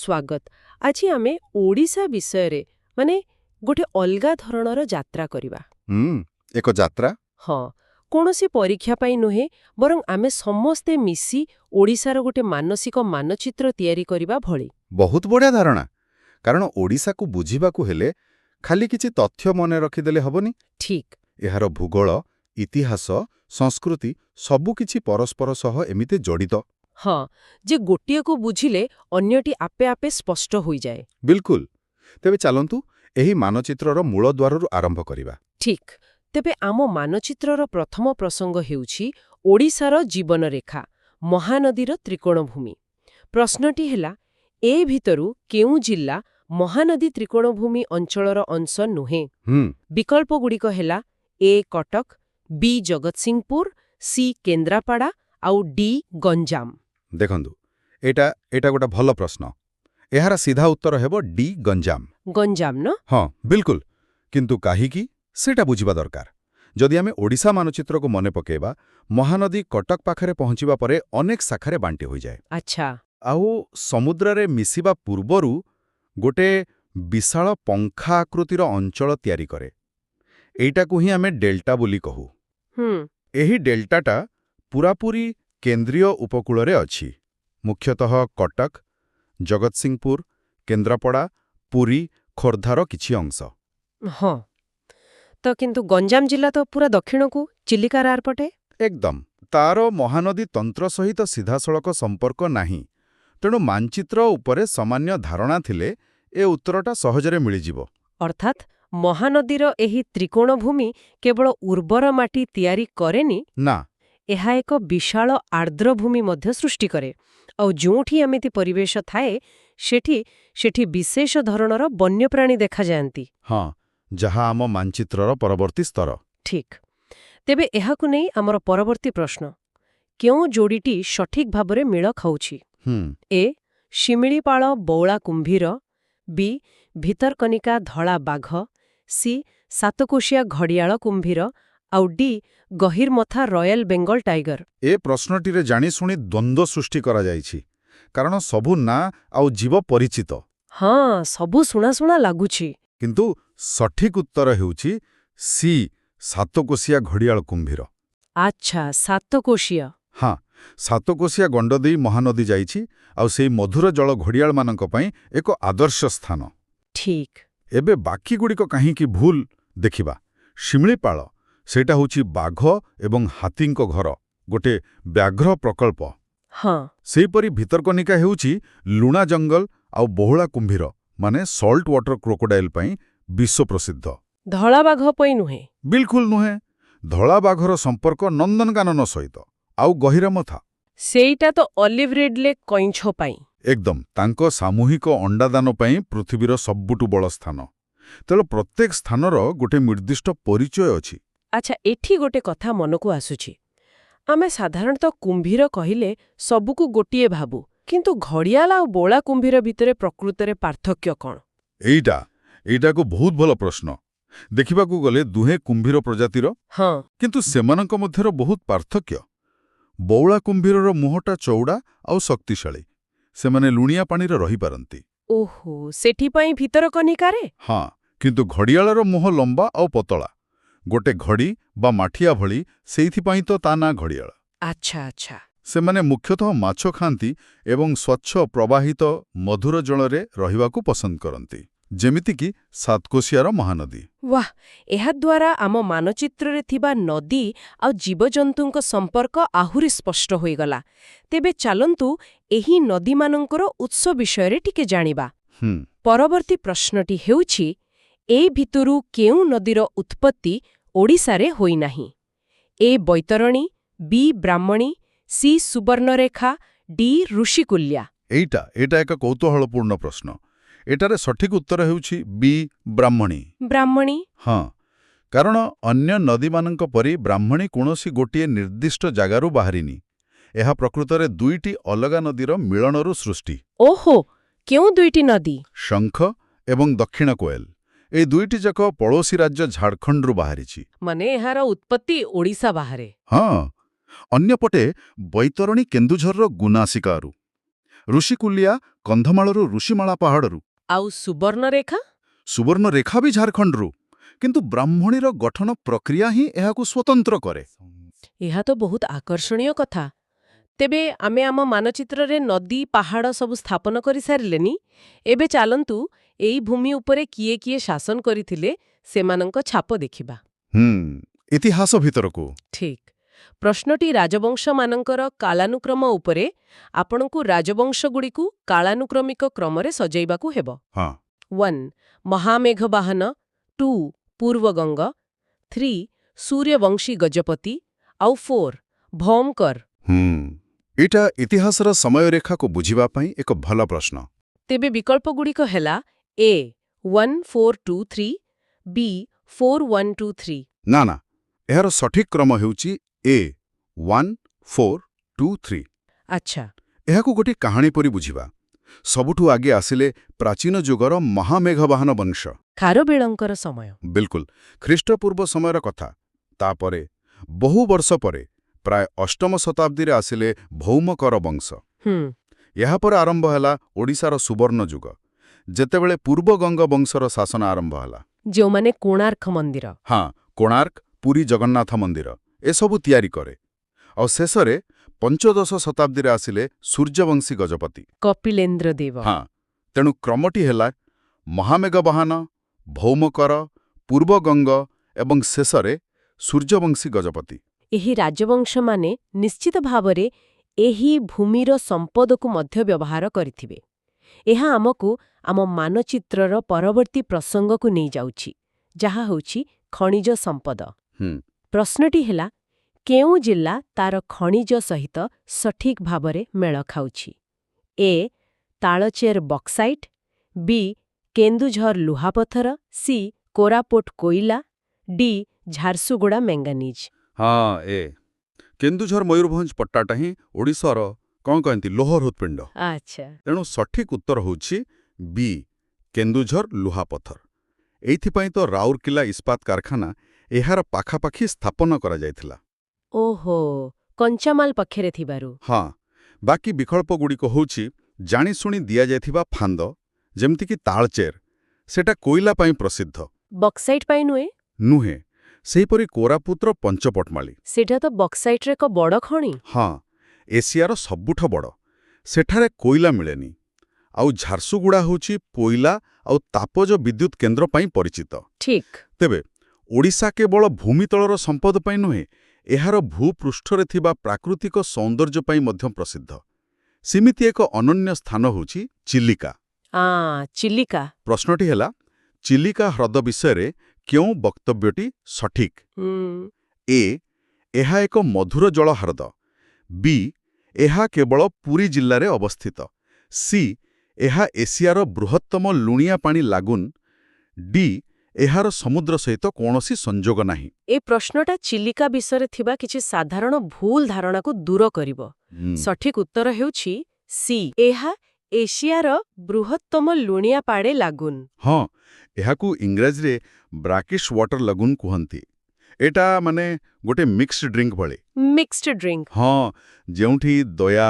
ସ୍ୱାଗତ। ଆଜି ଆମେ ଓଡ଼ିଶା ବିଷୟରେ ମାନେ ଗୋଟେ ଅଲଗା ଧରଣର ଯାତ୍ରା କରିବା। ଏକ ଯାତ୍ରା? ହଁ, କୌଣସି ପରୀକ୍ଷା ପାଇଁ ନୁହେଁ, ବରଂ ଆମେ ସମସ୍ତେ ମିଶି ଓଡ଼ିଶାର ଗୋଟେ ମାନସିକ ମାନଚିତ୍ର ତିଆରି କରିବା ଭଳି। ବହୁତ ବଢ଼ିଆ ଧାରଣା। କାରଣ ଓଡ଼ିଶାକୁ ବୁଝିବାକୁ ହେଲେ ଖାଲି କିଛି ତଥ୍ୟ ମନେ ରଖିଦେଲେ ହବନି। ଠିକ୍। ଏହାର ଭୂଗୋଳ, ଇତିହାସ, ସଂସ୍କୃତି ସବୁକିଛି ପରସ୍ପର ସହ ଏମିତି ଜଡ଼ିତ। ହଁ, ଯେ ଗୋଟିଏକୁ ବୁଝିଲେ ଅନ୍ୟଟି ଆପେ ଆପେ ସ୍ପଷ୍ଟ ହୋଇଯାଏ। ବିଲକୁଲ। ତେବେ ଚାଲନ୍ତୁ ଏହି ମାନଚିତ୍ରର ମୂଳଦ୍ୱାରରୁ ଆରମ୍ଭ କରିବା। ଠିକ୍। ତେବେ ଆମ ମାନଚିତ୍ରର ପ୍ରଥମ ପ୍ରସଙ୍ଗ ହେଉଛି ଓଡ଼ିଶାର ଜୀବନରେଖା, ମହାନଦୀର ତ୍ରିକୋଣଭୂମି। ପ୍ରଶ୍ନଟି ହେଲା, ଏ ଭିତରୁ କେଉଁ ଜିଲ୍ଲା ମହାନଦୀ ତ୍ରିକୋଣଭୂମି ଅଞ୍ଚଳର ଅଂଶ ନୁହେଁ? ବିକଳ୍ପଗୁଡ଼ିକ ହେଲା ଏ କଟକ, ବି ଜଗତସିଂହପୁର, ସି କେନ୍ଦ୍ରାପଡ଼ା ଆଉ ଡି ଗଞ୍ଜାମ। ଦେଖନ୍ତୁ, ଏଇଟା ଗୋଟେ ଭଲ ପ୍ରଶ୍ନ। ଏହାର ସିଧା ଉତ୍ତର ହେବ ଡି ଗଞ୍ଜାମ। ଗଞ୍ଜାମ ନା? ହଁ, ବିଲକୁଲ। କିନ୍ତୁ କାହିଁକି ସେଇଟା ବୁଝିବା ଦରକାର। ଯଦି ଆମେ ଓଡ଼ିଶା ମାନଚିତ୍ରକୁ ମନେ ପକାଇବା, ମହାନଦୀ କଟକ ପାଖରେ ପହଞ୍ଚିବା ପରେ ଅନେକ ଶାଖାରେ ବାଣ୍ଟି ହୋଇଯାଏ। ଆଚ୍ଛା। ଆଉ ସମୁଦ୍ରରେ ମିଶିବା ପୂର୍ବରୁ ଗୋଟେ ବିଶାଳ ପଙ୍ଖା ଆକୃତିର ଅଞ୍ଚଳ ତିଆରି କରେ। ଏଇଟାକୁ ହିଁ ଆମେ ଡେଲ୍ଟା ବୋଲି କହୁ। ଏହି ଡେଲ୍ଟାଟା ପୂରାପୂରି କେନ୍ଦ୍ରୀୟ ଉପକୂଳରେ ଅଛି। ମୁଖ୍ୟତଃ କଟକ, ଜଗତସିଂହପୁର, କେନ୍ଦ୍ରାପଡ଼ା, ପୁରୀ, ଖୋର୍ଦ୍ଧାର କିଛି ଅଂଶ। ହଁ, ତ କିନ୍ତୁ ଗଞ୍ଜାମ ଜିଲ୍ଲା ତ ପୁରା ଦକ୍ଷିଣକୁ, ଚିଲିକାର ଆରପଟେ। ଏକଦମ। ତାର ମହାନଦୀ ତନ୍ତ୍ର ସହିତ ସିଧାସଳଖ ସମ୍ପର୍କ ନାହିଁ। ତେଣୁ ମାନଚିତ୍ର ଉପରେ ସାମାନ୍ୟ ଧାରଣା ଥିଲେ ଏ ଉତ୍ତରଟା ସହଜରେ ମିଳିଯିବ। ଅର୍ଥାତ୍ ମହାନଦୀର ଏହି ତ୍ରିକୋଣଭୂମି କେବଳ ଉର୍ବର ମାଟି ତିଆରି କରେନି, ନା, ଏହା ଏକ ବିଶାଳ ଆର୍ଦ୍ରଭୂମି ମଧ୍ୟ ସୃଷ୍ଟି କରେ। ଆଉ ଯେଉଁଠି ଏମିତି ପରିବେଶ ଥାଏ, ସେଠି ବିଶେଷ ଧରଣର ବନ୍ୟପ୍ରାଣୀ ଦେଖାଯାଆନ୍ତି। ହଁ, ଯାହା ଆମ ମାନଚିତ୍ରର ପରବର୍ତ୍ତୀ ସ୍ତର। ଠିକ୍। ତେବେ ଏହାକୁ ନେଇ ଆମର ପରବର୍ତ୍ତୀ ପ୍ରଶ୍ନ, କେଉଁ ଯୋଡ଼ିଟି ସଠିକ୍ ଭାବରେ ମେଳ ଖାଉଛି? ଏ ଶିମିଳିପାଳ ବଉଳା କୁମ୍ଭୀର, ବି ଭିତରକନିକା ଧଳା ବାଘ, ସି ସାତକୋଶିଆ ଘଡ଼ିଆଳ କୁମ୍ଭୀର ଆଉ ଡି ଗହିରମଥା ରୟାଲ ବେଙ୍ଗଲ ଟାଇଗର। ଏ ପ୍ରଶ୍ନଟିରେ ଜାଣିଶୁଣି ଦ୍ୱନ୍ଦ୍ୱ ସୃଷ୍ଟି କରାଯାଇଛି। କାରଣ ସବୁ ନାଁ ଆଉ ଜୀବ ପରିଚିତ। ହଁ, ସବୁ ଶୁଣା ଲାଗୁଛି। କିନ୍ତୁ ସଠିକ୍ ଉତ୍ତର ହେଉଛି ସି ସାତକୋଶିଆ ଘଡ଼ିଆଳ କୁମ୍ଭୀର। ଆଚ୍ଛା, ସାତକୋଶିଆ। ହଁ, ସାତକୋଶିଆ ଗଣ୍ଡ ଦେଇ ମହାନଦୀ ଯାଇଛି ଆଉ ସେଇ ମଧୁର ଜଳ ଘଡ଼ିଆଳମାନଙ୍କ ପାଇଁ ଏକ ଆଦର୍ଶ ସ୍ଥାନ। ଠିକ୍। ଏବେ ବାକିଗୁଡ଼ିକ କାହିଁକି ଭୁଲ ଦେଖିବା। ଶିମିଳିପାଳ, ସେଇଟା ହେଉଛି ବାଘ ଏବଂ ହାତୀଙ୍କ ଘର, ଗୋଟେ ବ୍ୟାଘ୍ର ପ୍ରକଳ୍ପ। ହଁ। ସେହିପରି ଭିତରକନିକା ହେଉଛି ଲୁଣା ଜଙ୍ଗଲ ଆଉ ବଉଳା କୁମ୍ଭୀର ମାନେ ସଲ୍ଟ ୱାଟର କ୍ରୋକୋଡାଇଲ ପାଇଁ ବିଶ୍ୱପ୍ରସିଦ୍ଧ। ଧଳା ବାଘ ପାଇଁ ନୁହେଁ? ବିଲକୁଲ ନୁହେଁ। ଧଳା ବାଘର ସମ୍ପର୍କ ନନ୍ଦନକାନନ ସହିତ। ଆଉ ଗହିରମଥା, ସେଇଟା ତ ଅଲିଭ ରିଡଲେ କଇଁଛ ପାଇଁ। ଏକଦମ ତାଙ୍କ ସାମୂହିକ ଅଣ୍ଡାଦାନ ପାଇଁ ପୃଥିବୀର ସବୁଠୁ ବଡ଼ ସ୍ଥାନ। ତେଣୁ ପ୍ରତ୍ୟେକ ସ୍ଥାନର ଗୋଟେ ନିର୍ଦ୍ଦିଷ୍ଟ ପରିଚୟ ଅଛି। ଆଚ୍ଛା, ଏଠି ଗୋଟେ କଥା ମନକୁ ଆସୁଛି। ଆମେ ସାଧାରଣତଃ କୁମ୍ଭୀର କହିଲେ ସବୁକୁ ଗୋଟିଏ ଭାବୁ, କିନ୍ତୁ ଘଡ଼ିଆଳ ଆଉ ବଉଳା କୁମ୍ଭୀର ଭିତରେ ପ୍ରକୃତରେ ପାର୍ଥକ୍ୟ କ'ଣ? ଏଇଟାକୁ ବହୁତ ଭଲ ପ୍ରଶ୍ନ। ଦେଖିବାକୁ ଗଲେ ଦୁହେଁ କୁମ୍ଭୀର ପ୍ରଜାତିର। ହଁ, କିନ୍ତୁ ସେମାନଙ୍କ ମଧ୍ୟରେ ବହୁତ ପାର୍ଥକ୍ୟ। ବଉଳା କୁମ୍ଭୀରର ମୁହଁଟା ଚଉଡ଼ା ଆଉ ଶକ୍ତିଶାଳୀ। ସେମାନେ ଲୁଣିଆ ପାଣିରେ ରହିପାରନ୍ତି। ଓହୋ, ସେଥିପାଇଁ ଭିତରକନିକାରେ? ହଁ, କିନ୍ତୁ ଘଡ଼ିଆଳର ମୁହଁ ଲମ୍ବା ଆଉ ପତଳା, ଗୋଟେ ଘଡ଼ି ବା ମାଠିଆ ଭଳି, ସେଇଥିପାଇଁ ତ ତା ନାଁ ଘଡ଼ିଆଳ। ଆଚ୍ଛା। ସେମାନେ ମୁଖ୍ୟତଃ ମାଛ ଖାଆନ୍ତି ଏବଂ ସ୍ୱଚ୍ଛ ପ୍ରବାହିତ ମଧୁର ଜଳରେ ରହିବାକୁ ପସନ୍ଦ କରନ୍ତି, ଯେମିତିକି ସାତକୋଶିଆର ମହାନଦୀ। ବାଃ, ଏହାଦ୍ୱାରା ଆମ ମାନଚିତ୍ରରେ ଥିବା ନଦୀ ଆଉ ଜୀବଜନ୍ତୁଙ୍କ ସମ୍ପର୍କ ଆହୁରି ସ୍ପଷ୍ଟ ହୋଇଗଲା। ତେବେ ଚାଲନ୍ତୁ ଏହି ନଦୀମାନଙ୍କର ଉତ୍ସ ବିଷୟରେ ଟିକେ ଜାଣିବା। ପରବର୍ତ୍ତୀ ପ୍ରଶ୍ନଟି ହେଉଛି, ଏ ଭିତରୁ କେଉଁ ନଦୀର ଉତ୍ପତ୍ତି ଓଡ଼ିଶାରେ ହୋଇନାହିଁ? ଏ ବୈତରଣୀ, ବି ବ୍ରାହ୍ମଣୀ, ସି ସୁବର୍ଣ୍ଣରେଖା, ଡି ଋଷିକୁଲ୍ୟା। ଏଇଟା ଏକ କୌତୂହଳପୂର୍ଣ୍ଣ ପ୍ରଶ୍ନ। ଏଟାରେ ସଠିକ୍ ଉତ୍ତର ହେଉଛି ବି ବ୍ରାହ୍ମଣୀ। ବ୍ରାହ୍ମଣୀ? ହଁ, କାରଣ ଅନ୍ୟ ନଦୀମାନଙ୍କ ପରି ବ୍ରାହ୍ମଣୀ କୌଣସି ଗୋଟିଏ ନିର୍ଦ୍ଦିଷ୍ଟ ଜାଗାରୁ ବାହାରିନି। ଏହା ପ୍ରକୃତରେ ଦୁଇଟି ଅଲଗା ନଦୀର ମିଳନରୁ ସୃଷ୍ଟି। ଓହୋ, କେଉଁ ଦୁଇଟି ନଦୀ? ଶଙ୍ଖ ଏବଂ ଦକ୍ଷିଣ କୋଏଲ। এই ଦୁଇଟି ଯାକ ପଡ଼ୋଶୀ ରାଜ୍ୟ ଝାଡ଼ଖଣ୍ଡରୁ ବାହାରିଛି। ମାନେ ଏହାର ଉତ୍ପତ୍ତି ଓଡ଼ିଶା ବାହାରେ। ହଁ, ଅନ୍ୟପଟେ ବୈତରଣୀ କେନ୍ଦୁଝରର ଗୁନାସିକାରୁ। ଋଷିକୁଲିଆ କନ୍ଧମାଳରୁ ଋଷିମାଳା ପାହାଡ଼ରୁ, ଆଉ ସୁବର୍ଣ୍ଣରେଖା? ସୁବର୍ଣ୍ଣରେଖା ବି ଝାଡ଼ଖଣ୍ଡରୁ। କିନ୍ତୁ ବ୍ରାହ୍ମଣୀର ଗଠନ ପ୍ରକ୍ରିୟା ହିଁ ଏହାକୁ ସ୍ୱତନ୍ତ୍ର କରେ। ଏହା ତ ବହୁତ ଆକର୍ଷଣୀୟ କଥା। ତେବେ ଆମେ ଆମ ମାନଚିତ୍ରରେ ନଦୀ ପାହାଡ଼ ସବୁ ସ୍ଥାପନ କରିସାରିଲେନି। ଏବେ ଚାଲନ୍ତୁ ଏଇ ଭୂମି ଉପରେ କିଏ କିଏ ଶାସନ କରିଥିଲେ ସେମାନଙ୍କ ଛାପ ଦେଖିବା। ଇତିହାସ ଭିତରକୁ। ଠିକ୍। ପ୍ରଶ୍ନଟି ରାଜବଂଶମାନଙ୍କର କାଳାନୁକ୍ରମ ଉପରେ। ଆପଣଙ୍କୁ ରାଜବଂଶଗୁଡ଼ିକୁ କାଳାନୁକ୍ରମିକ କ୍ରମରେ ସଜେଇବାକୁ ହେବ। ହଁ 1. ମହାମେଘବାହନ 2. ପୂର୍ବଗଙ୍ଗ 3. ସୂର୍ଯ୍ୟବଂଶୀ ଗଜପତି ଆଉ 4. ଭୌମକର। ଏଇଟା ଇତିହାସର ସମୟରେଖାକୁ ବୁଝିବା ପାଇଁ ଏକ ଭଲ ପ୍ରଶ୍ନ। ତେବେ ବିକଳ୍ପଗୁଡ଼ିକ ହେଲା A. 1 4 2 3 B. 4 1 2 3 ନା, ଏହାର ସଠିକ୍ କ୍ରମ ହେଉଛି A 1 4 2 3। ଆଚ୍ଛା। ଏହାକୁ ଗୋଟିଏ କାହାଣୀ ପରି ବୁଝିବା। ସବୁଠୁ ଆଗେ ଆସିଲେ ପ୍ରାଚୀନ ଯୁଗର ମହାମେଘବାହନ ବଂଶ। ଖାରବେଳଙ୍କର ସମୟ। ବିଲକୁଲ ଖ୍ରୀଷ୍ଟପୂର୍ବ ସମୟର କଥା। ତାପରେ ବହୁ ବର୍ଷ ପରେ ପ୍ରାୟ ଅଷ୍ଟମ ଶତାବ୍ଦୀରେ ଆସିଲେ ଭୌମକର ବଂଶ। ଏହାପରେ ଆରମ୍ଭ ହେଲା ଓଡ଼ିଶାର ସୁବର୍ଣ୍ଣ ଯୁଗ, ଯେତେବେଳେ ପୂର୍ବଗଙ୍ଗ ବଂଶର ଶାସନ ଆରମ୍ଭ ହେଲା। ଯେଉଁମାନେ କୋଣାର୍କ ମନ୍ଦିର। ହଁ, କୋଣାର୍କ, ପୁରୀ ଜଗନ୍ନାଥ ମନ୍ଦିର ଏସବୁ ତିଆରି କରେ। ଆଉ ଶେଷରେ ପଞ୍ଚଦଶ ଶତାବ୍ଦୀରେ ଆସିଲେ ସୂର୍ଯ୍ୟବଂଶୀ ଗଜପତି। କପିଳେନ୍ଦ୍ର ଦେବ। ହଁ, ତେଣୁ କ୍ରମଟି ହେଲା ମହାମେଘବାହନ, ଭୌମକର, ପୂର୍ବଗଙ୍ଗ ଏବଂ ଶେଷରେ ସୂର୍ଯ୍ୟବଂଶୀ ଗଜପତି। ଏହି ରାଜବଂଶମାନେ ନିଶ୍ଚିତ ଭାବରେ ଏହି ଭୂମିର ସମ୍ପଦକୁ ମଧ୍ୟ ବ୍ୟବହାର କରିଥିବେ। ଏହା ଆମକୁ ଆମ ମାନଚିତ୍ରର ପରବର୍ତ୍ତୀ ପ୍ରସଙ୍ଗକୁ ନେଇଯାଉଛି, ଯାହା ହେଉଛି ଖଣିଜ ସମ୍ପଦ। ପ୍ରଶ୍ନଟି ହେଲା, କେଉଁ ଜିଲ୍ଲା ତାର ଖଣିଜ ସହିତ ସଠିକ୍ ଭାବରେ ମେଳ ଖାଉଛି? A. Talcher bauxite B. Keonjhar ଲୁହାପଥର C. କୋରାପୁଟ କୋଇଲା D. ଝାରସୁଗୁଡ଼ା ମେଙ୍ଗାନିଜ୍। ହଁ, କେନ୍ଦୁଝର ମୟୂରଭଞ୍ଜ ପଟ୍ଟାଟା ହିଁ ଓଡ଼ିଶାର କଣ କହନ୍ତି ଲୌହ ହୃତ୍ପିଣ୍ଡ। ଆଚ୍ଛା। ତେଣୁ ସଠିକ୍ ଉତ୍ତର ହେଉଛି ବି କେନ୍ଦୁଝର ଲୁହାପଥର। ଏଇଥିପାଇଁ ତ ରାଉରକେଲା ଇସ୍ପାତ କାରଖାନା ଏହାର ପାଖାପାଖି ସ୍ଥାପନ କରାଯାଇଥିଲା। ଓହୋ, କଞ୍ଚାମାଲ ପାଖରେ ଥିବାରୁ। ହଁ, ବାକି ବିକଳ୍ପଗୁଡ଼ିକ ହେଉଛି ଜାଣିଶୁଣି ଦିଆଯାଇଥିବା ଫାନ୍ଦ, ଯେମିତିକି ତାଳଚେର, ସେଟା କୋଇଲା ପାଇଁ ପ୍ରସିଦ୍ଧ। ବକ୍ସାଇଟ୍ ପାଇଁ ନୁହେଁ, ସେହିପରି କୋରାପୁଟର ପଞ୍ଚପଟମାଳି। ସେଟା ତ ବକ୍ସାଇଟ୍ର ଏକ ବଡ଼ ଖଣି। ହଁ, ଏସିଆର ସବୁଠୁ ବଡ଼। ସେଠାରେ କୋଇଲା ମିଳେନି। ଆଉ ଝାରସୁଗୁଡ଼ା ହେଉଛି କୋଇଲା ଆଉ ତାପଜ ବିଦ୍ୟୁତ କେନ୍ଦ୍ର ପାଇଁ ପରିଚିତ। ଠିକ୍। ତେବେ ଓଡ଼ିଶା କେବଳ ଭୂମିତଳର ସମ୍ପଦ ପାଇଁ ନୁହେଁ, ଏହାର ଭୂପୃଷ୍ଠରେ ଥିବା ପ୍ରାକୃତିକ ସୌନ୍ଦର୍ଯ୍ୟ ପାଇଁ ମଧ୍ୟ ପ୍ରସିଦ୍ଧ। ସେମିତି ଏକ ଅନନ୍ୟ ସ୍ଥାନ ହେଉଛି ଚିଲିକା। ଚିଲିକା। ପ୍ରଶ୍ନଟି ହେଲା, ଚିଲିକା ହ୍ରଦ ବିଷୟରେ କେଉଁ ବକ୍ତବ୍ୟଟି ସଠିକ୍? A. ଏହା ଏକ ମଧୁର ଜଳ ହ୍ରଦ। B. ଏହା କେବଳ ପୁରୀ ଜିଲ୍ଲାରେ ଅବସ୍ଥିତ। C. ଏହା ଏସିଆର ବୃହତ୍ତମ ଲୁଣିଆ ପାଣି ଲାଗୁନ୍। D. ଏହାର ସମୁଦ୍ର ସହିତ କୌଣସି ସଂଯୋଗ ନାହିଁ। ଏ ପ୍ରଶ୍ନଟା ଚିଲିକା ବିଷୟରେ ଥିବା କିଛି ସାଧାରଣ ଭୁଲ ଧାରଣାକୁ ଦୂର କରିବ। ସଠିକ୍ ଉତ୍ତର ହେଉଛି C. ଏହା ଏସିଆର ବୃହତ୍ତମ ଲୁଣିଆ ପାଣି ଲାଗୁନ୍। ହଁ, ଏହାକୁ ଇଂରାଜୀରେ ବ୍ରାକିଶ୍ ୱାଟର ଲାଗୁନ୍ କୁହନ୍ତି। ଏଟା ମାନେ ଗୋଟେ ମିକ୍ସଡ ଡ୍ରିଙ୍କ ଭଳି। Mixed drink. ହଁ, ଯେଉଁଠି ଦୟା,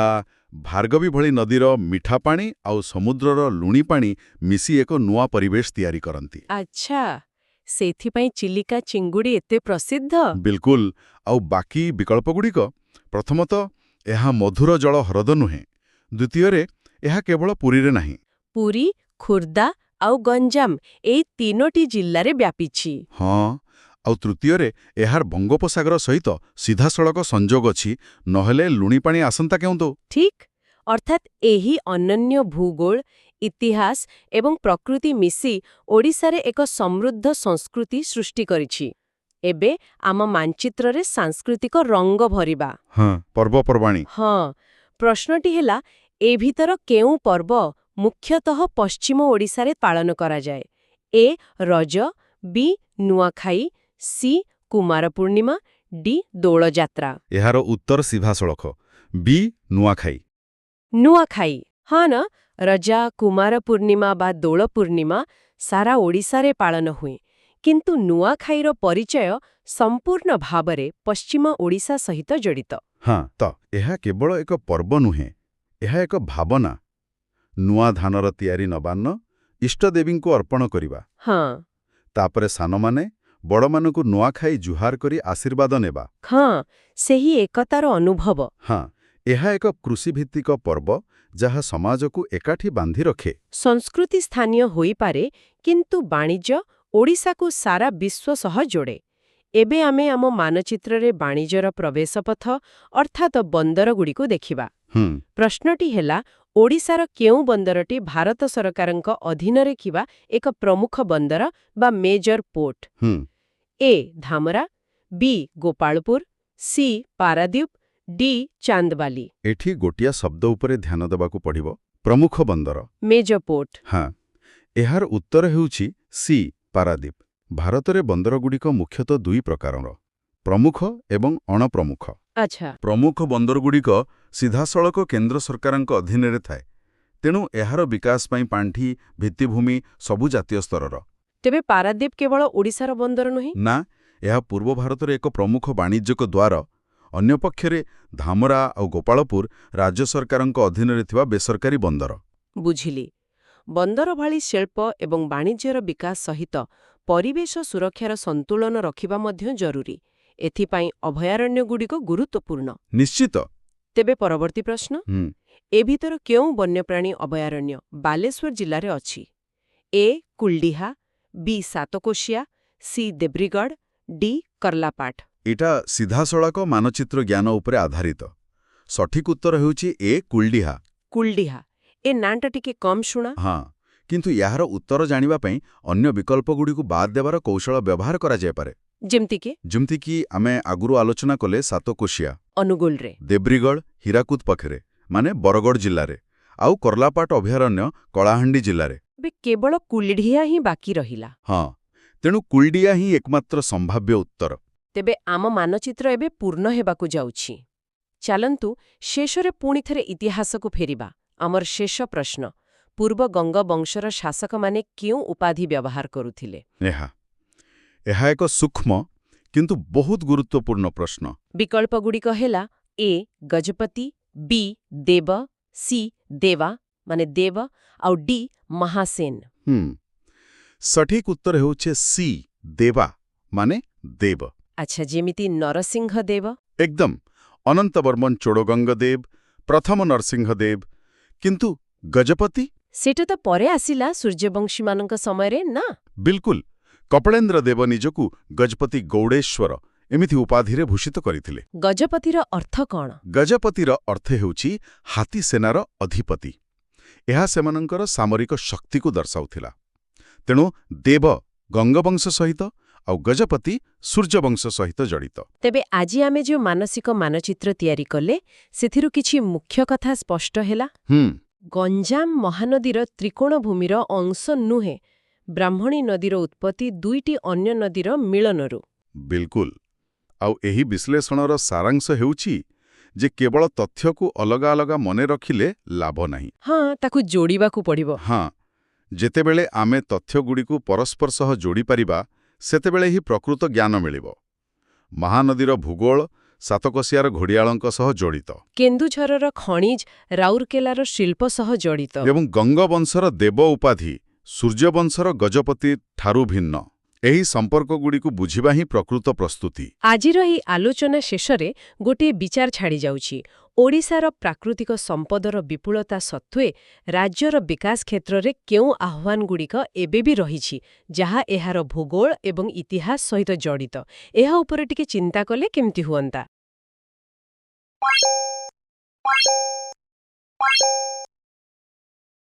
ଭାର୍ଗବୀ ଭଳି ନଦୀର ମିଠା ପାଣି ଆଉ ସମୁଦ୍ରର ଲୁଣି ପାଣି ମିଶି ଏକ ନୂଆ ପରିବେଶ ତିଆରି କରନ୍ତି। ଆଚ୍ଛା, ସେଇଥିପାଇଁ ଚିଲିକା ଚିଙ୍ଗୁଡ଼ି ଏତେ ପ୍ରସିଦ୍ଧ। ବିଲକୁଲ। ଆଉ ବାକି ବିକଳ୍ପଗୁଡ଼ିକ, ପ୍ରଥମତଃ ଏହା ମଧୁର ଜଳ ହ୍ରଦ ନୁହେଁ। ଦ୍ୱିତୀୟରେ ଏହା କେବଳ ପୁରୀରେ ନାହିଁ। ପୁରୀ, ଖୋର୍ଦ୍ଧା ଆଉ ଗଞ୍ଜାମ ଏଇ 3ଟି ଜିଲ୍ଲାରେ ବ୍ୟାପିଛି। ହଁ, ଆଉ ତୃତୀୟରେ ଏହାର ବଙ୍ଗୋପସାଗର ସହିତ ସିଧାସଳଖ ସଂଯୋଗ ଅଛି, ନହେଲେ ଲୁଣି ପାଣି ଆସନ୍ତା କେଉଁଠୁ? ଠିକ୍। ଅର୍ଥାତ୍ ଏହି ଅନନ୍ୟ ଭୂଗୋଳ, ଇତିହାସ ଏବଂ ପ୍ରକୃତି ମିଶି ଓଡ଼ିଶାରେ ଏକ ସମୃଦ୍ଧ ସଂସ୍କୃତି ସୃଷ୍ଟି କରିଛି। ଏବେ ଆମ ମାନଚିତ୍ରରେ ସାଂସ୍କୃତିକ ରଙ୍ଗ ଭରିବା। ହଁ, ପର୍ବପର୍ବାଣୀ। ହଁ, ପ୍ରଶ୍ନଟି ହେଲା, ଏ ଭିତର କେଉଁ ପର୍ବ ମୁଖ୍ୟତଃ ପଶ୍ଚିମ ଓଡ଼ିଶାରେ ପାଳନ କରାଯାଏ? A. Raja B. Nuakhai C. Kumar Purnima D. Dolyatra. ଏହାର ଉତ୍ତର ସିଧାସଳଖ ବି ନୂଆଖାଇ। ନୂଆଖାଇ। ହଁ ନା, ରଜା, କୁମାର ପୂର୍ଣ୍ଣିମା ବା ଦୋଳ ପୂର୍ଣ୍ଣିମା ସାରା ଓଡ଼ିଶାରେ ପାଳନ ହୁଏ। କିନ୍ତୁ ନୂଆଖାଇର ପରିଚୟ ସମ୍ପୂର୍ଣ୍ଣ ଭାବରେ ପଶ୍ଚିମ ଓଡ଼ିଶା ସହିତ ଜଡ଼ିତ। ହଁ, ତ ଏହା କେବଳ ଏକ ପର୍ବ ନୁହେଁ, ଏହା ଏକ ଭାବନା, ନୂଆ ଧାନର ତିଆରି ନବାନ୍ନ ଇଷ୍ଟଦେବୀଙ୍କୁ ଅର୍ପଣ କରିବା। ହଁ ତାପରେ ସାନମାନେ ବଡ଼ମାନଙ୍କୁ ନୂଆଖାଇ ଜୁହାର କରି ଆଶୀର୍ବାଦ ନେବା। ହଁ ସେହି ଏକତାର ଅନୁଭବ। ହଁ, ଏହା ଏକ କୃଷିଭିତ୍ତିକ ପର୍ବ ଯାହା ସମାଜକୁ ଏକାଠି ବାନ୍ଧି ରଖେ। ସଂସ୍କୃତି ସ୍ଥାନୀୟ ହୋଇପାରେ, କିନ୍ତୁ ବାଣିଜ୍ୟ ଓଡ଼ିଶାକୁ ସାରା ବିଶ୍ୱ ସହ ଯୋଡ଼େ। ଏବେ ଆମେ ଆମ ମାନଚିତ୍ରରେ ବାଣିଜ୍ୟର ପ୍ରବେଶପଥ ଅର୍ଥାତ୍ ବନ୍ଦରଗୁଡ଼ିକୁ ଦେଖିବା। ପ୍ରଶ୍ନଟି ହେଲା, ଓଡ଼ିଶାର କେଉଁ ବନ୍ଦରଟି ଭାରତ ସରକାରଙ୍କ ଅଧୀନରେ ଥିବା ଏକ ପ୍ରମୁଖ ବନ୍ଦର ବା ମେଜର ପୋର୍ଟ? ଏ. ଧାମରା, ବି. ଗୋପାଳପୁର, ସି. ପାରାଦୀପ, ଡି. ଚାନ୍ଦବାଲି। ଏଠି ଗୋଟିଏ ଶବ୍ଦ ଉପରେ ଧ୍ୟାନ ଦେବାକୁ ପଡ଼ିବ, ପ୍ରମୁଖ ବନ୍ଦର। Major port. ହଁ, ଏହାର ଉତ୍ତର ହେଉଛି ସି. ପାରାଦୀପ। ଭାରତରେ ବନ୍ଦରଗୁଡ଼ିକ ମୁଖ୍ୟତଃ ଦୁଇ ପ୍ରକାରର, ପ୍ରମୁଖ ଏବଂ ଅଣପ୍ରମୁଖ। ଆଚ୍ଛା। ପ୍ରମୁଖ ବନ୍ଦରଗୁଡ଼ିକ ସିଧାସଳଖ କେନ୍ଦ୍ର ସରକାରଙ୍କ ଅଧୀନରେ ଥାଏ, ତେଣୁ ଏହାର ବିକାଶ ପାଇଁ ପାଣ୍ଠି, ଭିତ୍ତିଭୂମି ସବୁ ଜାତୀୟ ସ୍ତରର। ତେବେ ପାରାଦୀପ କେବଳ ଓଡ଼ିଶାର ବନ୍ଦର ନୁହେଁ? ନା, ଏହା ପୂର୍ବ ଭାରତରେ ଏକ ପ୍ରମୁଖ ବାଣିଜ୍ୟିକ ଦ୍ୱାର। ଅନ୍ୟପକ୍ଷରେ ଧାମରା ଆଉ ଗୋପାଳପୁର ରାଜ୍ୟ ସରକାରଙ୍କ ଅଧୀନରେ ଥିବା ବେସରକାରୀ ବନ୍ଦର। ବୁଝିଲି। ବନ୍ଦର ଭଳି ଶିଳ୍ପ ଏବଂ ବାଣିଜ୍ୟର ବିକାଶ ସହିତ ପରିବେଶ ସୁରକ୍ଷାର ସନ୍ତୁଳନ ରଖିବା ମଧ୍ୟ ଜରୁରୀ। ଏଥିପାଇଁ ଅଭୟାରଣ୍ୟଗୁଡ଼ିକ ଗୁରୁତ୍ୱପୂର୍ଣ୍ଣ। ନିଶ୍ଚିତ। ତେବେ ପରବର୍ତ୍ତୀ ପ୍ରଶ୍ନ, ଏ ଭିତର କେଉଁ ବନ୍ୟପ୍ରାଣୀ ଅଭୟାରଣ୍ୟ ବାଲେଶ୍ୱର ଜିଲ୍ଲାରେ ଅଛି? ଏ. କୁଲଡିହା, ବି. ସାତକୋଶିଆ, ସି. ଦେବ୍ରିଗଡ଼, ଡି. କର୍ଲାପାଟ। ଏଟା ସିଧାସଳଖ ମାନଚିତ୍ର ଜ୍ଞାନ ଉପରେ ଆଧାରିତ। ସଠିକ୍ ଉତ୍ତର ହେଉଛି ଏ. କୁଲଡିହା। କୁଲଡିହା। ଏ ନାଁଟା ଟିକେ କମ୍ ଶୁଣା। ହଁ, କିନ୍ତୁ ଏହାର ଉତ୍ତର ଜାଣିବା ପାଇଁ ଅନ୍ୟ ବିକଳ୍ପଗୁଡ଼ିକୁ ବାଦ୍ ଦେବାର କୌଶଳ ବ୍ୟବହାର କରାଯାଇପାରେ। ଯେମିତିକି ଆମେ ଆଗରୁ ଆଲୋଚନା କଲେ ସାତକୋଶିଆ ଅନୁଗୁଳରେ, ଦେବ୍ରିଗଡ଼ ହୀରାକୁଦ ପାଖରେ ମାନେ ବରଗଡ଼ ଜିଲ୍ଲାରେ, ଆଉ କର୍ଲାପାଟ ଅଭୟାରଣ୍ୟ କଳାହାଣ୍ଡି ଜିଲ୍ଲାରେ। ଏବେ କେବଳ କୁଲଡିହା ହିଁ ବାକି ରହିଲା। ହଁ, ତେଣୁ କୁଲଡିହା ହିଁ ଏକମାତ୍ର ସମ୍ଭାବ୍ୟ ଉତ୍ତର। ତେବେ ଆମ ମାନଚିତ୍ର ଏବେ ପୂର୍ଣ୍ଣ ହେବାକୁ ଯାଉଛି। ଚାଲନ୍ତୁ ଶେଷରେ ପୁଣିଥରେ ଇତିହାସକୁ ଫେରିବା। ଆମର ଶେଷ ପ୍ରଶ୍ନ, ପୂର୍ବ ଗଙ୍ଗବଂଶର ଶାସକମାନେ କେଉଁ ଉପାଧି ବ୍ୟବହାର କରୁଥିଲେ? ଏହା ଏକ ସୂକ୍ଷ୍ମ କିନ୍ତୁ ବହୁତ ଗୁରୁତ୍ୱପୂର୍ଣ୍ଣ ପ୍ରଶ୍ନ। ବିକଳ୍ପଗୁଡ଼ିକ ହେଲା ଏ. ଗଜପତି, ବି. ଦେବ, ସି. ଦେବା ମାନେ ଦେବ, ଆଉ ଡି. ମହାସେନ। ସଠିକ୍ ଉତ୍ତର ହେଉଛି ସି. ଦେବା ମାନେ ଦେବ। ଆଚ୍ଛା, ଯେମିତି ନରସିଂହ ଦେବ? ଏକଦମ। ଅନନ୍ତବର୍ମନ ଚୋଡ଼ଗଙ୍ଗ ଦେବ, ପ୍ରଥମ ନରସିଂହ ଦେବ। କିନ୍ତୁ ଗଜପତି? ସେଟା ତ ପରେ ଆସିଲା ସୂର୍ଯ୍ୟବଂଶୀମାନଙ୍କ ସମୟରେ, ନା? ବିଲକୁଲ। କପଳେନ୍ଦ୍ର ଦେବ ନିଜକୁ ଗଜପତି ଗୌଡ଼େଶ୍ୱର ଏମିତି ଉପାଧିରେ ଭୂଷିତ କରିଥିଲେ। ଗଜପତିର ଅର୍ଥ କ'ଣ? ଗଜପତିର ଅର୍ଥ ହେଉଛି ହାତୀସେନାର ଅଧିପତି। ଏହା ସେମାନଙ୍କର ସାମରିକ ଶକ୍ତିକୁ ଦର୍ଶାଉଥିଲା। ତେଣୁ ଦେବ ଗଙ୍ଗବଂଶ ସହିତ ଆଉ ଗଜପତି ସୂର୍ଯ୍ୟବଂଶ ସହିତ ଜଡ଼ିତ। ତେବେ ଆଜି ଆମେ ଯେଉଁ ମାନସିକ ମାନଚିତ୍ର ତିଆରି କଲେ, ସେଥିରୁ କିଛି ମୁଖ୍ୟ କଥା ସ୍ପଷ୍ଟ ହେଲା। ଗଞ୍ଜାମ ମହାନଦୀର ତ୍ରିକୋଣଭୂମିର ଅଂଶ ନୁହେଁ, ବ୍ରାହ୍ମଣୀ ନଦୀର ଉତ୍ପତ୍ତି ଦୁଇଟି ଅନ୍ୟ ନଦୀର ମିଳନରୁ। ବିଲକୁଲ। ଆଉ ଏହି ବିଶ୍ଳେଷଣର ସାରାଂଶ ହେଉଛି ଯେ କେବଳ ତଥ୍ୟକୁ ଅଲଗା ଅଲଗା ମନେ ରଖିଲେ ଲାଭ ନାହିଁ। ହଁ, ତାକୁ ଯୋଡ଼ିବାକୁ ପଡ଼ିବ। ହଁ, ଯେତେବେଳେ ଆମେ ତଥ୍ୟଗୁଡ଼ିକୁ ପରସ୍ପର ସହ ଯୋଡ଼ିପାରିବା, ସେତେବେଳେ ହିଁ ପ୍ରକୃତ ଜ୍ଞାନ ମିଳିବ। ମହାନଦୀର ଭୂଗୋଳ ସାତକୋଶିଆର ଘଡ଼ିଆଳଙ୍କ ସହ ଜଡ଼ିତ। କେନ୍ଦୁଝରର ଖଣିଜ ରାଉରକେଲାର ଶିଳ୍ପ ସହ ଜଡ଼ିତ। ଏବଂ ଗଙ୍ଗବଂଶର ଦେବ ଉପାଧି ସୂର୍ଯ୍ୟବଂଶର ଗଜପତି ଠାରୁ ଭିନ୍ନ। ଏହି ସମ୍ପର୍କଗୁଡ଼ିକୁ ବୁଝିବା ହିଁ ପ୍ରକୃତ ପ୍ରସ୍ତୁତି। ଆଜିର ଏହି ଆଲୋଚନା ଶେଷରେ ଗୋଟିଏ ବିଚାର ଛାଡ଼ିଯାଉଛି। ଓଡ଼ିଶାର ପ୍ରାକୃତିକ ସମ୍ପଦର ବିପୁଳତା ସତ୍ତ୍ୱେ ରାଜ୍ୟର ବିକାଶ କ୍ଷେତ୍ରରେ କେଉଁ ଆହ୍ୱାନଗୁଡ଼ିକ ଏବେ ବି ରହିଛି, ଯାହା ଏହାର ଭୂଗୋଳ ଏବଂ ଇତିହାସ ସହିତ ଜଡ଼ିତ? ଏହା ଉପରେ ଟିକେ ଚିନ୍ତା କଲେ କେମିତି ହୁଅନ୍ତା?